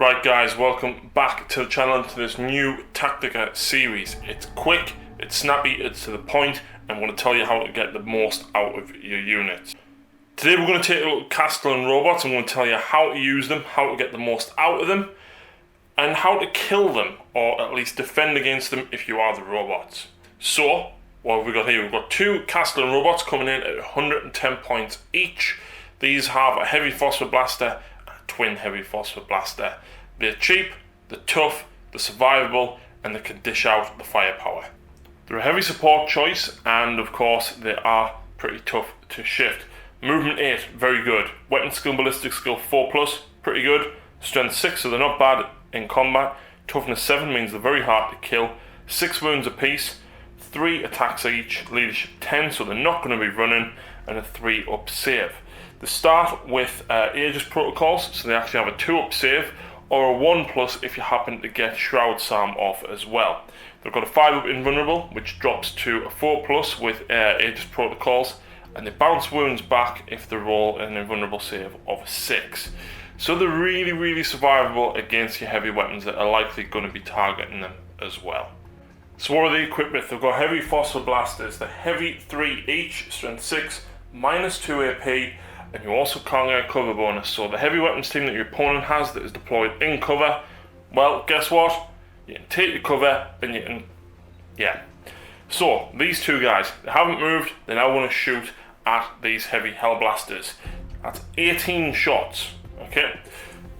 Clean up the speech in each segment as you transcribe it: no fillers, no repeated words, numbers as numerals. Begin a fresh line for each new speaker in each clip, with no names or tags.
Right guys, welcome back to the channel and to this new Tactica series. It's quick, it's snappy, it's to the point, and I'm going to tell you how to get the most out of your units. Today we're going to take a look at Kastelan Robots. I'm going to tell you how to use them, how to get the most out of them, and how to kill them, or at least defend against them if you are the robots. So, what have we got here? We've got two Kastelan Robots coming in at 110 points each. These have a heavy phosphor blaster, twin heavy phosphor blaster. They're cheap, they're tough, they're survivable, and they can dish out the firepower. They're a heavy support choice, and of course they are pretty tough to shift. Movement 8, very good. Weapon skill, ballistic skill 4+, pretty good. Strength 6, so they're not bad in combat. Toughness 7 means they're very hard to kill. 6 wounds apiece, 3 attacks each. Leadership 10, so they're not going to be running, and a 3-up save. They start with Aegis protocols, so they actually have a 2-up save, or a 1+ if you happen to get Shroud Psalm off as well. They've got a 5-up invulnerable, which drops to a 4+ with Aegis protocols, and they bounce wounds back if they roll an invulnerable save of a 6. So they're really survivable against your heavy weapons that are likely going to be targeting them as well. So what are they equipped with? They've got heavy phosphor blasters, the heavy 3 each, strength 6, -2 AP, and you also can't get a cover bonus. So the heavy weapons team that your opponent has that is deployed in cover, well, guess what? You can take your cover and you can, yeah. So these two guys, they haven't moved, they now want to shoot at these heavy hell blasters. That's 18 shots, okay?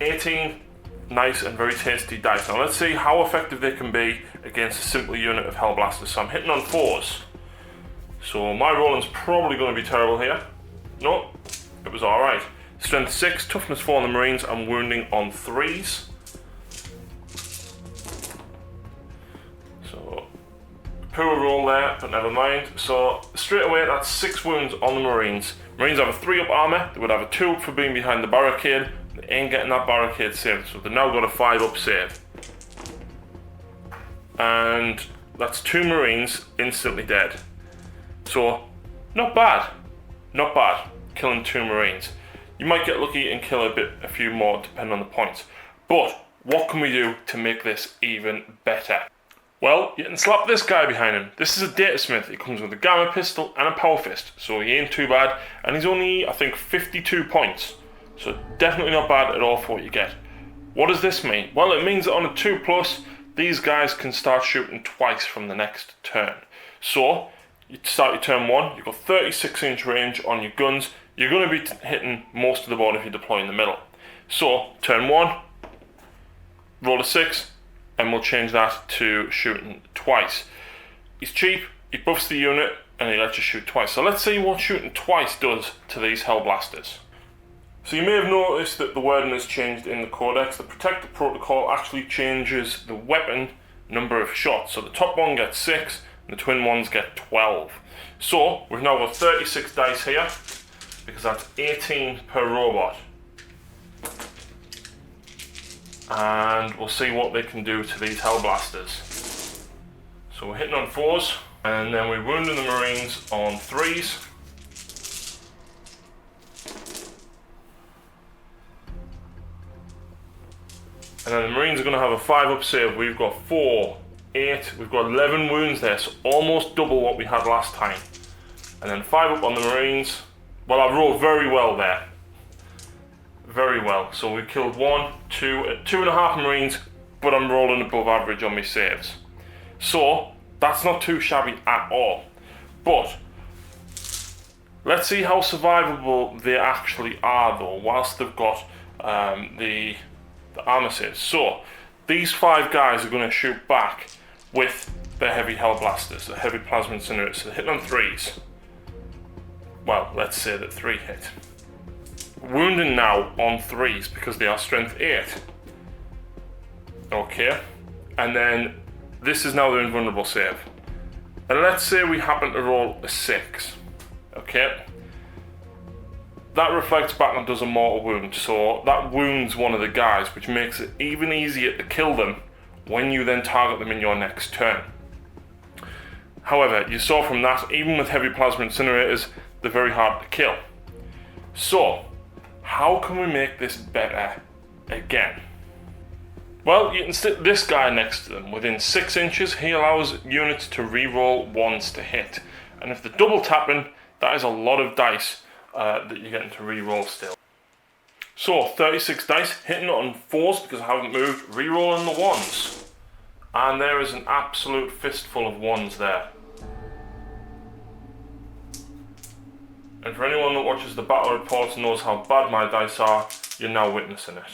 18 nice and very tasty dice. Now let's see how effective they can be against a simple unit of hell blasters. So I'm hitting on 4s. So my rolling's probably going to be terrible here. No, it was alright. Strength 6, toughness 4 on the Marines, and wounding on 3s. So, poor roll there, but never mind. So, straight away, that's 6 wounds on the Marines. Marines have a 3-up armor, they would have a 2-up for being behind the barricade. They ain't getting that barricade saved, so they've now got a 5-up save. And that's 2 Marines instantly dead. So, not bad. Not bad, killing 2 Marines. You might get lucky and kill a few more depending on the points. But, what can we do to make this even better? Well, you can slap this guy behind him. This is a data smith. He comes with a gamma pistol and a power fist, so he ain't too bad. And he's only, I think, 52 points. So definitely not bad at all for what you get. What does this mean? Well, it means that on a 2+, these guys can start shooting twice from the next turn. So, you start your turn 1, you've got 36-inch range on your guns. You're going to be hitting most of the board if you deploy in the middle. So, turn 1, roll a 6, and we'll change that to shooting twice. He's cheap, he buffs the unit, and he lets you shoot twice. So let's see what shooting twice does to these hell blasters. So you may have noticed that the wording has changed in the Codex. The Protector Protocol actually changes the weapon number of shots. So the top one gets 6, and the twin ones get 12. So we've now got 36 dice here, because that's 18 per robot. And we'll see what they can do to these hell blasters. So we're hitting on 4s, and then we're wounding the Marines on 3s. And then the Marines are going to have a 5-up save. We've got 4, 8, we've got 11 wounds there, so almost double what we had last time. And then 5-up on the Marines. Well, I rolled very well there. Very well. So we killed 1, 2, 2.5 Marines, but I'm rolling above average on my saves. So, that's not too shabby at all. But, let's see how survivable they actually are though, whilst they've got the armor saves. So, these 5 guys are going to shoot back with their heavy hell blasters, the heavy plasma incinerators. So they're hitting on 3s. Well, let's say that 3 hit. Wounding now on 3s because they are strength 8. Okay, and then this is now the invulnerable save. And let's say we happen to roll a 6. Okay, that reflects back and does a mortal wound, so that wounds one of the guys, which makes it even easier to kill them when you then target them in your next turn. However, you saw from that, even with heavy plasma incinerators, they're very hard to kill. So, how can we make this better again? Well, you can stick this guy next to them. Within 6 inches, he allows units to reroll ones to hit. And if they're double tapping, that is a lot of dice that you're getting to reroll still. So, 36 dice, hitting on 4s because I haven't moved, rerolling the 1s. And there is an absolute fistful of 1s there. And for anyone that watches the battle reports and knows how bad my dice are, you're now witnessing it.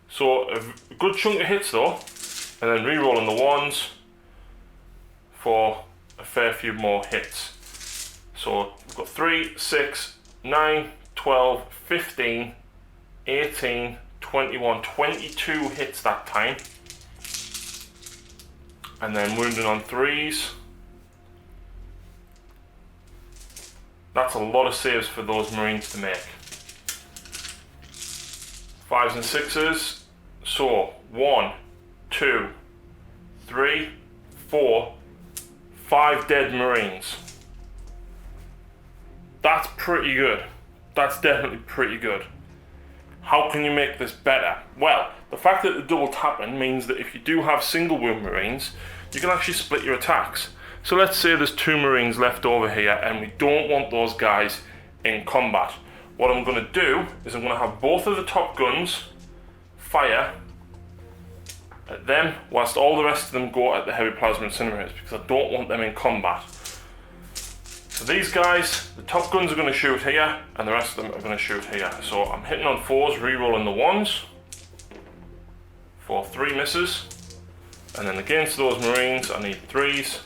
So, a good chunk of hits though, and then re-rolling the 1s for a fair few more hits. So, we've got 3, 6, 9, 12, 15, 18, 21, 22 hits that time. And then wounding on 3s. That's a lot of saves for those Marines to make. 5s and 6s. So, 1, 2, 3, 4, 5 dead Marines. That's pretty good. That's definitely pretty good. How can you make this better? Well, the fact that the double tapping means that if you do have single wound Marines, you can actually split your attacks. So let's say there's 2 Marines left over here and we don't want those guys in combat. What I'm going to do is I'm going to have both of the top guns fire at them whilst all the rest of them go at the heavy plasma incinerators because I don't want them in combat. So these guys, the top guns are going to shoot here and the rest of them are going to shoot here. So I'm hitting on 4s, re-rolling the 1s for 3 misses. And then against those Marines I need 3s.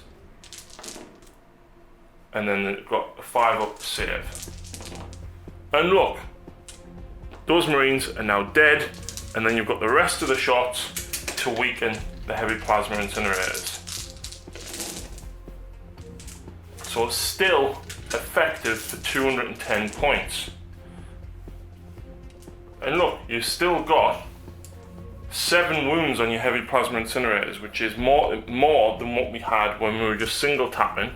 And then they've got a 5 up save. And look, those Marines are now dead, and then you've got the rest of the shots to weaken the heavy plasma incinerators. So it's still effective for 210 points. And look, you've still got 7 wounds on your heavy plasma incinerators, which is more than what we had when we were just single tapping.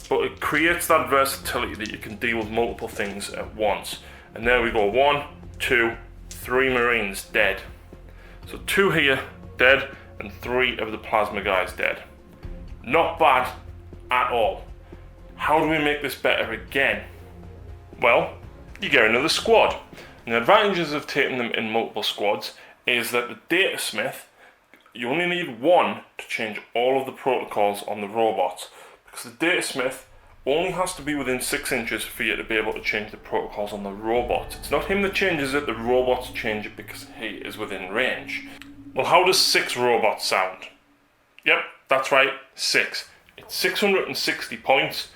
But it creates that versatility that you can deal with multiple things at once. And there we go, 1, 2, 3 Marines dead. So 2 here dead and 3 of the plasma guys dead. Not bad at all. How do we make this better again? Well, you get another squad. And the advantages of taking them in multiple squads is that the data smith, you only need 1 to change all of the protocols on the robots. Because the data smith only has to be within 6 inches for you to be able to change the protocols on the robots. It's not him that changes it, the robots change it because he is within range. Well, how does 6 robots sound? Yep, that's right, 6. It's 660 points,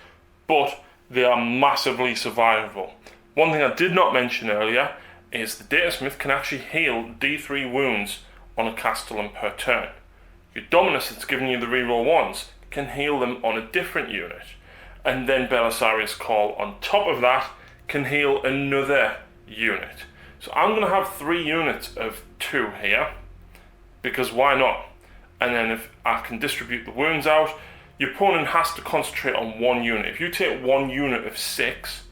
but they are massively survivable. One thing I did not mention earlier is the data smith can actually heal D3 wounds on a Kastelan per turn. Your Dominus that's giving you the reroll 1s can heal them on a different unit. And then Belisarius Call on top of that can heal another unit. So I'm going to have 3 units of 2 here, because why not? And then if I can distribute the wounds out, your opponent has to concentrate on 1 unit. If you take 1 unit of 6,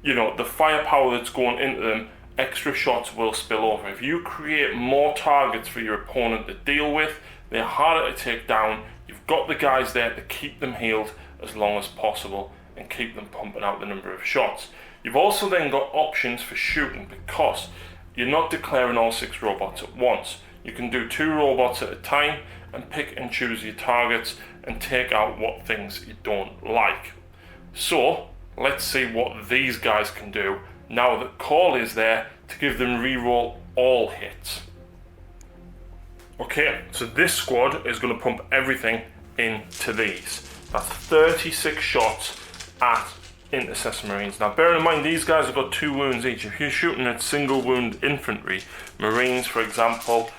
you know, the firepower that's going into them, extra shots will spill over. If you create more targets for your opponent to deal with, they're harder to take down. You've got the guys there to keep them healed as long as possible and keep them pumping out the number of shots. You've also then got options for shooting because you're not declaring all 6 robots at once. You can do 2 robots at a time and pick and choose your targets and take out what things you don't like. So let's see what these guys can do now that Call is there to give them reroll all hits. Okay, so this squad is going to pump everything into these. That's 36 shots at Intercessor Marines. Now bear in mind these guys have got 2 wounds each. If you're shooting at single wound infantry, Marines for example,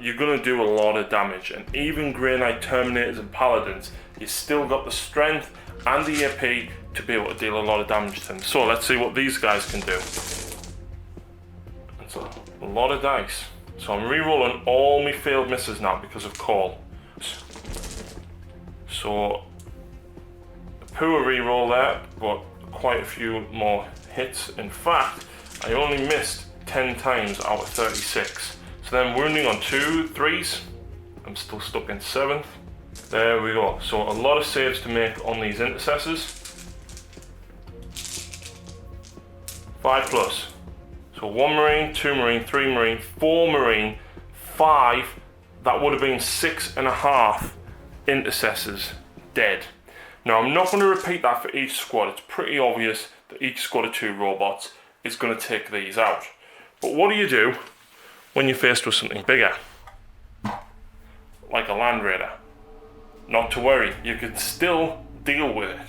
you're going to do a lot of damage. And even Grey Knight Terminators and Paladins, you've still got the strength and the AP to be able to deal a lot of damage to them. So let's see what these guys can do. It's a lot of dice. So I'm re-rolling all my failed misses now because of Call. So a poor re-roll there, but quite a few more hits. In fact, I only missed 10 times out of 36. So then wounding on 2 3s. I'm still stuck in 7th. There we go. So a lot of saves to make on these intercessors. 5+. So 1 Marine, 2 Marine, 3 Marine, 4 Marine, 5. That would have been 6.5 intercessors dead. Now I'm not going to repeat that for each squad. It's pretty obvious that each squad of 2 robots is going to take these out. But what do you do when you're faced with something bigger? Like a Land Raider. Not to worry, you can still deal with it.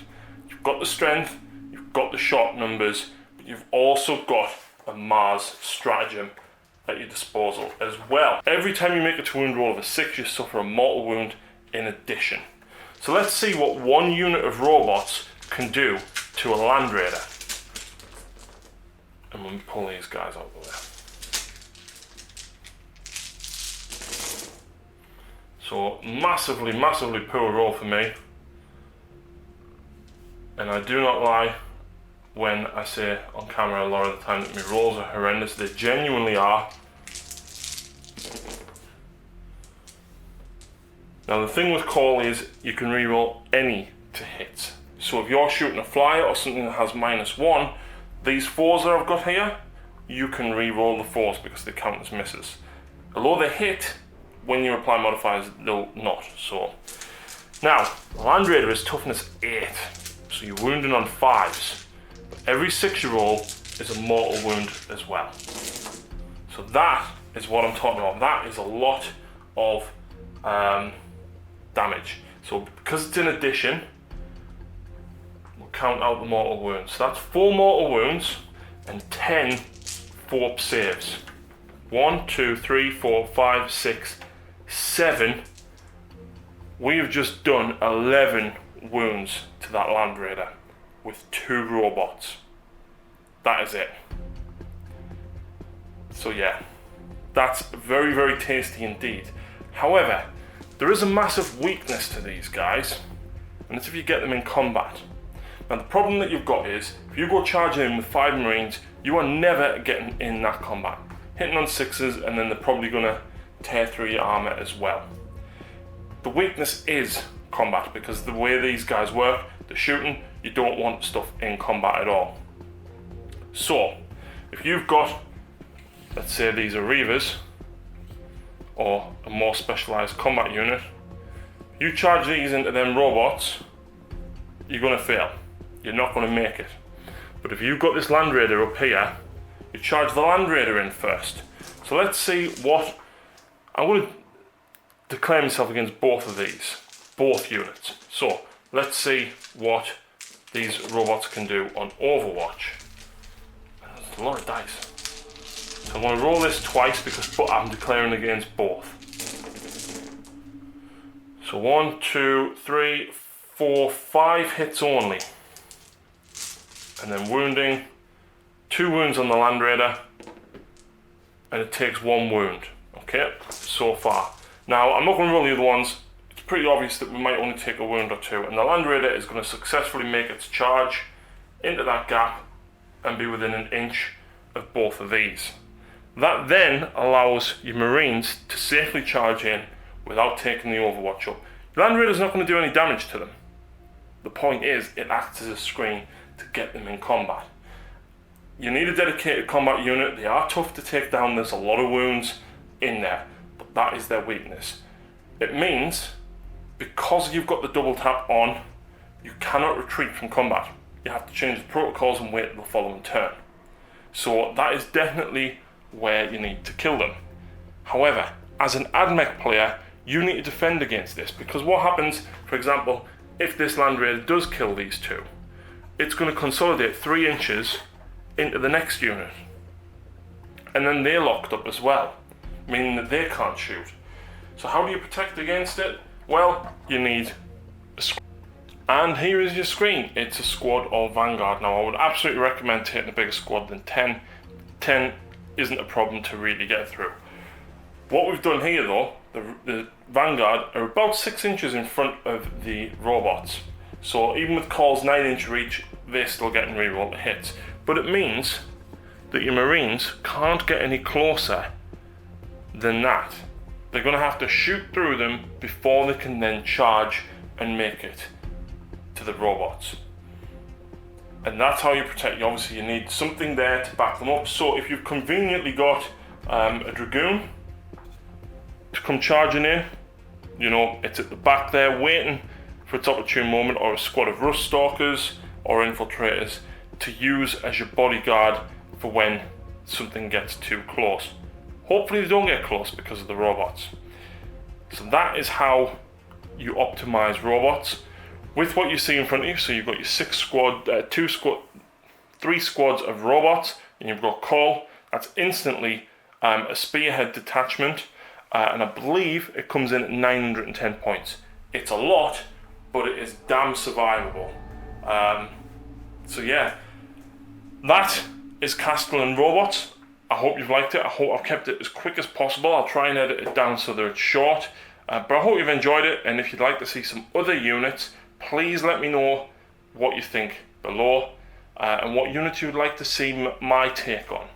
You've got the strength, you've got the shot numbers, but you've also got a Mars stratagem at your disposal as well. Every time you make a to wound roll of a 6, you suffer a mortal wound in addition. So let's see what one unit of robots can do to a Land Raider. And we'll pull these guys out of the way. So massively, massively poor roll for me. And I do not lie when I say on camera a lot of the time that my rolls are horrendous. They genuinely are. Now the thing with Call is you can reroll any to hit. So if you're shooting a flyer or something that has -1, these 4s that I've got here, you can reroll the 4s because they count as misses. Although they hit, when you apply modifiers, they'll not. So now, Land Raider is toughness 8, so you're wounding on 5s. But every 6 you roll is a mortal wound as well. So that is what I'm talking about. That is a lot of damage. So because it's in addition, we'll count out the mortal wounds. So that's 4 mortal wounds and 10 4 saves. 1, 2, 3, 4, 5, 6, 7. We have just done 11 wounds to that Land Raider with 2 robots. That is it. So yeah, that's very, very tasty indeed. However, there is a massive weakness to these guys, and it's if you get them in combat. Now the problem that you've got is, if you go charging in with 5 Marines, you are never getting in that combat. Hitting on 6s, and then they're probably going to tear through your armor as well. The weakness is combat, because the way these guys work, the shooting, you don't want stuff in combat at all. So, if you've got, let's say these are Reavers, or a more specialised combat unit, you charge these into them robots, you're going to fail. You're not going to make it. But if you've got this Land Raider up here, you charge the Land Raider in first. So let's see what... I'm going to declare myself against both of these, both units. So let's see what these robots can do on Overwatch. There's a lot of dice. So I'm going to roll this twice because I'm declaring against both. So 1, 2, 3, 4, 5 hits only. And then wounding, 2 wounds on the Land Raider, and it takes 1 wound. Okay, so far. Now, I'm not going to roll the other ones. It's pretty obvious that we might only take a wound or 2, and the Land Raider is going to successfully make its charge into that gap and be within an inch of both of these. That then allows your Marines to safely charge in without taking the Overwatch up. Your Land Raider's not going to do any damage to them. The point is, it acts as a screen to get them in combat. You need a dedicated combat unit. They are tough to take down. There's a lot of wounds in there, but that is their weakness. It means, because you've got the double tap on, you cannot retreat from combat. You have to change the protocols and wait the following turn. So that is definitely where you need to kill them. However, as an AdMech player, you need to defend against this, because what happens, for example, if this Land Raider does kill these 2, it's going to consolidate 3 inches into the next unit. And then they're locked up as well, meaning that they can't shoot. So how do you protect against it? Well, you need a squad. And here is your screen. It's a squad of Vanguard. Now, I would absolutely recommend taking a bigger squad than 10. 10 isn't a problem to really get through. What we've done here though, the Vanguard are about 6 inches in front of the robots. So even with Call's 9-inch reach, they're still getting reroll hits. But it means that your Marines can't get any closer than that. They're going to have to shoot through them before they can then charge and make it to the robots. And that's how you protect you. Obviously you need something there to back them up. So if you've conveniently got a Dragoon to come charging in, you know, it's at the back there waiting for its opportune moment, or a squad of Rust Stalkers or Infiltrators to use as your bodyguard for when something gets too close. Hopefully they don't get close because of the robots. So that is how you optimize robots with what you see in front of you. So you've got your 3 squads of robots, and you've got Call. That's instantly a spearhead detachment, and I believe it comes in at 910 points. It's a lot, but it is damn survivable. So yeah, that is Kastelan Robots. I hope you've liked it. I hope I've kept it as quick as possible. I'll try and edit it down so that it's short. But I hope you've enjoyed it, and if you'd like to see some other units, please let me know what you think below, and what units you would like to see my take on.